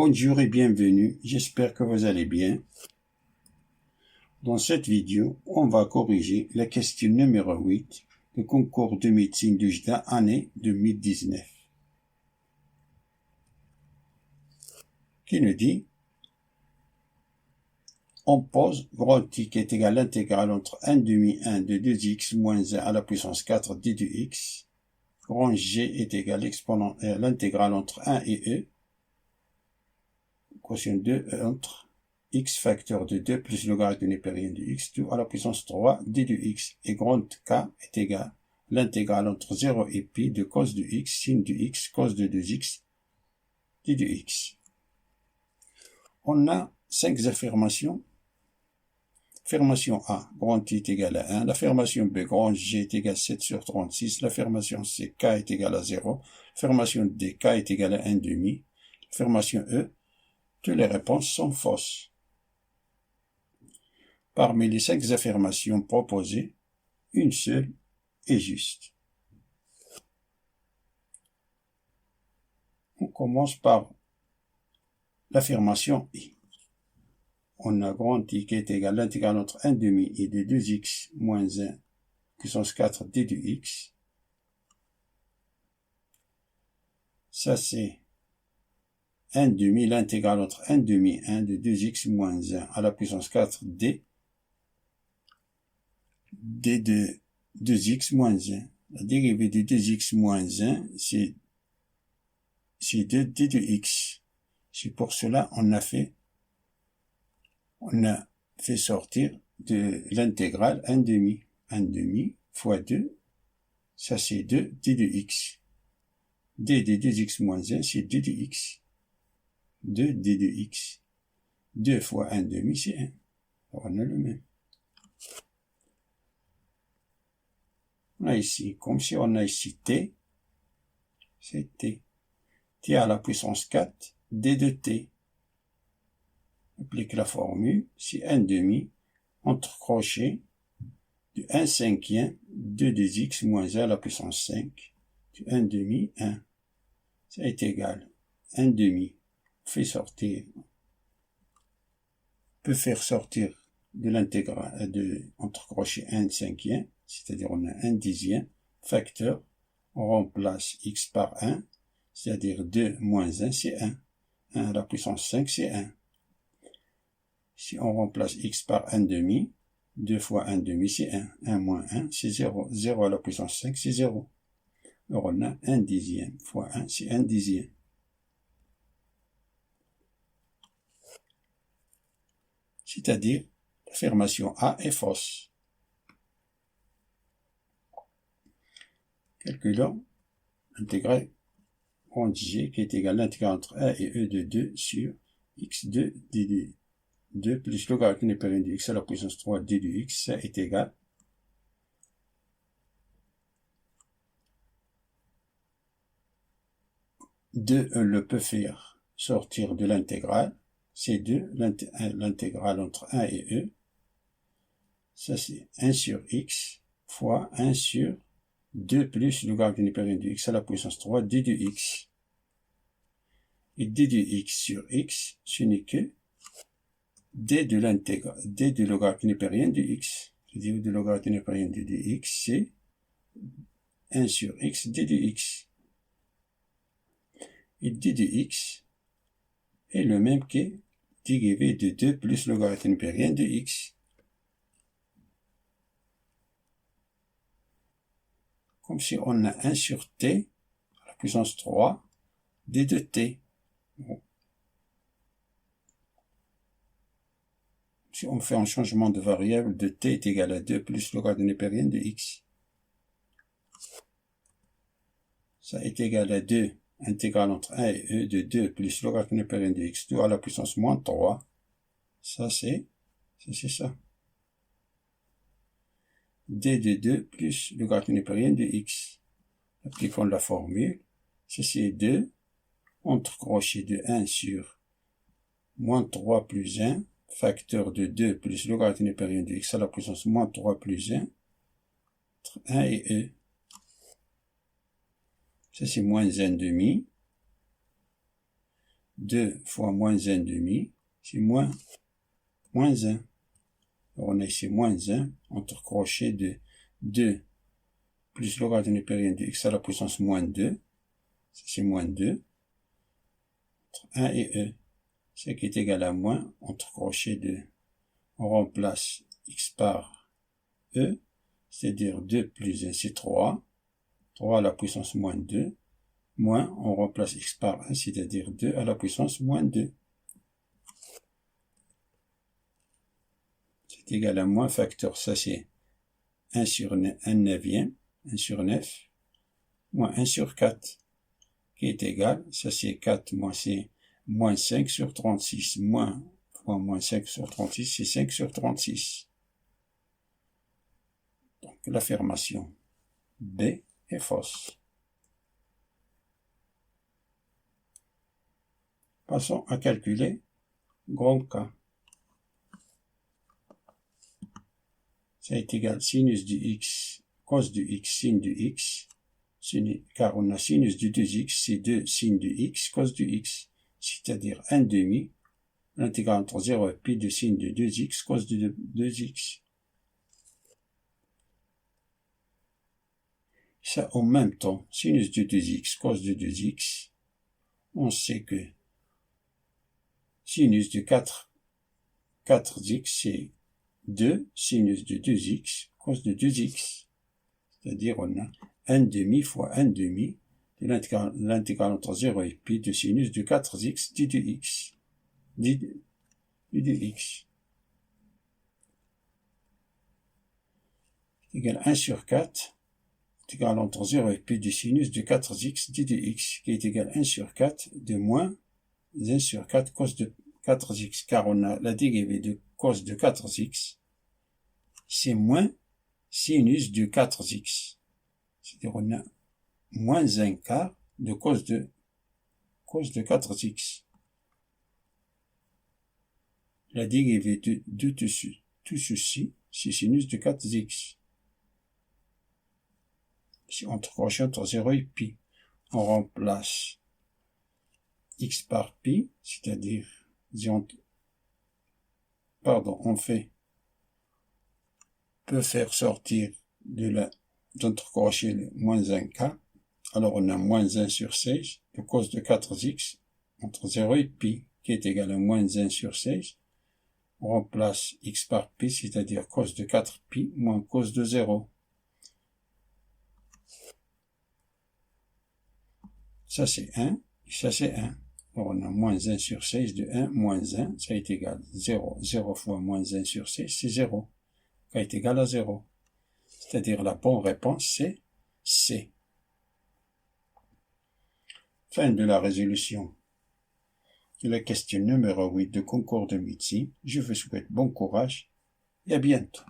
Bonjour et bienvenue, j'espère que vous allez bien. Dans cette vidéo, on va corriger la question numéro 8 du concours de médecine du JDA année 2019. Qui nous dit, on pose grand X est égal à l'intégrale entre 1 demi 1 de 2x moins 1 à la puissance 4 d de x. Grand G est égal à l'intégrale entre 1 et e. Quotient 2 entre x facteur de 2 plus le logarithme népérien de x, tout à la puissance 3 d de x. Et grand K est égal à l'intégrale entre 0 et pi de cos de x, sin de x, cos de 2x, d de x. On a 5 affirmations. Affirmation A, grand I est égal à 1. L'affirmation B, grand G est égal à 7 sur 36. L'affirmation C, K est égal à 0. L'affirmation D, K est égal à 1 demi. L'affirmation E, toutes les réponses sont fausses. Parmi les 5 affirmations proposées, une seule est juste. On commence par l'affirmation I. On a grand I qui est égal à l'intégrale entre 1 demi et de 2x moins 1 puissance 4 d de x. Ça c'est 1 demi, l'intégrale entre 1 demi 1 de 2x moins 1 à la puissance 4 d de 2x moins 1. La dérivée de 2x moins 1, c'est 2 d de x. C'est pour cela on a fait sortir de l'intégrale 1 demi. 1 demi fois 2, ça c'est 2 d de x. d de 2x moins 1, c'est 2 de x. 2 d de x. 2 fois 1 demi, c'est 1. Alors on a le même. On a ici, comme si on a ici t, c'est t. T à la puissance 4, d de t. Applique la formule, c'est 1 demi, entre crochets, de 1 cinquième, 2 de x moins 1 à la puissance 5, de 1 demi, 1. Ça est égal, 1 demi. Fait sortir, peut faire sortir de l'intégrale entre crochets 1 cinquième, c'est-à-dire on a 1 dixième, facteur, on remplace x par 1, c'est-à-dire 2 moins 1, c'est 1. 1 à la puissance 5, c'est 1. Si on remplace x par 1 demi, 2 fois 1 demi, c'est 1. 1 moins 1, c'est 0. 0 à la puissance 5, c'est 0. Alors on a 1 dixième fois 1, c'est 1 dixième. C'est-à-dire, l'affirmation A est fausse. Calculons l'intégrale grand G qui est égal à l'intégrale entre A et E de 2 sur x2 d de 2 plus le logarithme népérien de x à la puissance 3 d de x, ça est égal le peut faire sortir de l'intégrale, c'est 2, l'intégrale entre 1 et E, ça c'est 1 sur x fois 1 sur 2 plus le logarithme népérien de x à la puissance 3 d de x. Et d de x sur x, ce n'est que d de logarithme népérien de x. C'est-à-dire de logarithme népérien de x, c'est 1 sur x d de x. Et d de x est le même que dérivé de 2 plus le logarithme népérien de x. Comme si on a 1 sur t à la puissance 3 d de t. Bon. Si on fait un changement de variable de t est égal à 2 plus le logarithme népérien de x. Ça est égal à 2, intégrale entre 1 et e de 2 plus le logarithme népérien de x, 2 à la puissance moins 3. Ça c'est ça. d de 2 plus le logarithme népérien de x. Appliquons la formule. C'est 2 entre crochet de 1 sur moins 3 plus 1, facteur de 2 plus le logarithme népérien de x à la puissance moins 3 plus 1, entre 1 et e. Ça c'est moins 1 demi. 2 fois moins 1 demi, c'est moins 1. Alors on a ici moins 1 entre crochets de 2 plus logarithme népérien de x à la puissance moins 2, c'est moins 2, entre 1 et e, ce qui est égal à moins entre crochets de, on remplace x par e, c'est-à-dire 2 plus 1, c'est 3, 3 à la puissance moins 2, moins, on remplace x par 1, c'est-à-dire 2 à la puissance moins 2. C'est égal à moins facteur, ça c'est 1 sur 9, 1 neuvième, 1 sur 9, moins 1 sur 4, qui est égal, ça c'est 4, moins c'est moins 5 sur 36, moins fois moins 5 sur 36, c'est 5 sur 36. Donc l'affirmation B est fausse. Passons à calculer grand K. Ça est égal sinus du x, cos du x, sin du x, car on a sinus du 2x, c'est 2 sin du x, cos du x, c'est-à-dire 1 demi, l'intégrale entre 0 et pi de sin de 2x, cos de 2x. Ça, en même temps, sinus de 2x, cos de 2x, on sait que sinus de 4x, c'est 2 sinus de 2x, cos de 2x. C'est-à-dire, on a 1 demi fois 1 demi de l'intégrale entre 0 et pi de sinus de 4x du 2x. Du 2x. Égale 1 sur 4, intégrale entre 0 et pi du sinus de 4x du 2x, qui est égal à 1 sur 4 de moins 1 sur 4 cos de 4x, car on a la dérivée de cos de 4x, c'est moins sinus de 4x. C'est-à-dire on a moins 1 quart de cos de 4x. La dérivée de tout ceci, c'est sinus de 4x. Si on croche entre 0 et pi, on remplace x par pi, c'est-à-dire, on peut faire sortir d'entre crochets le moins 1k, alors on a moins 1 sur 16 de cos de 4x entre 0 et pi, qui est égal à moins 1 sur 16. On remplace x par pi, c'est-à-dire cos de 4pi moins cos de 0. Ça c'est 1, et ça c'est 1. Alors on a moins 1 sur 16 de 1 moins 1, ça est égal à 0. 0 fois moins 1 sur 16, c'est 0. Ça est égal à 0. C'est-à-dire la bonne réponse c'est C. Fin de la résolution de la question numéro 8 de concours de médecine. Je vous souhaite bon courage et à bientôt.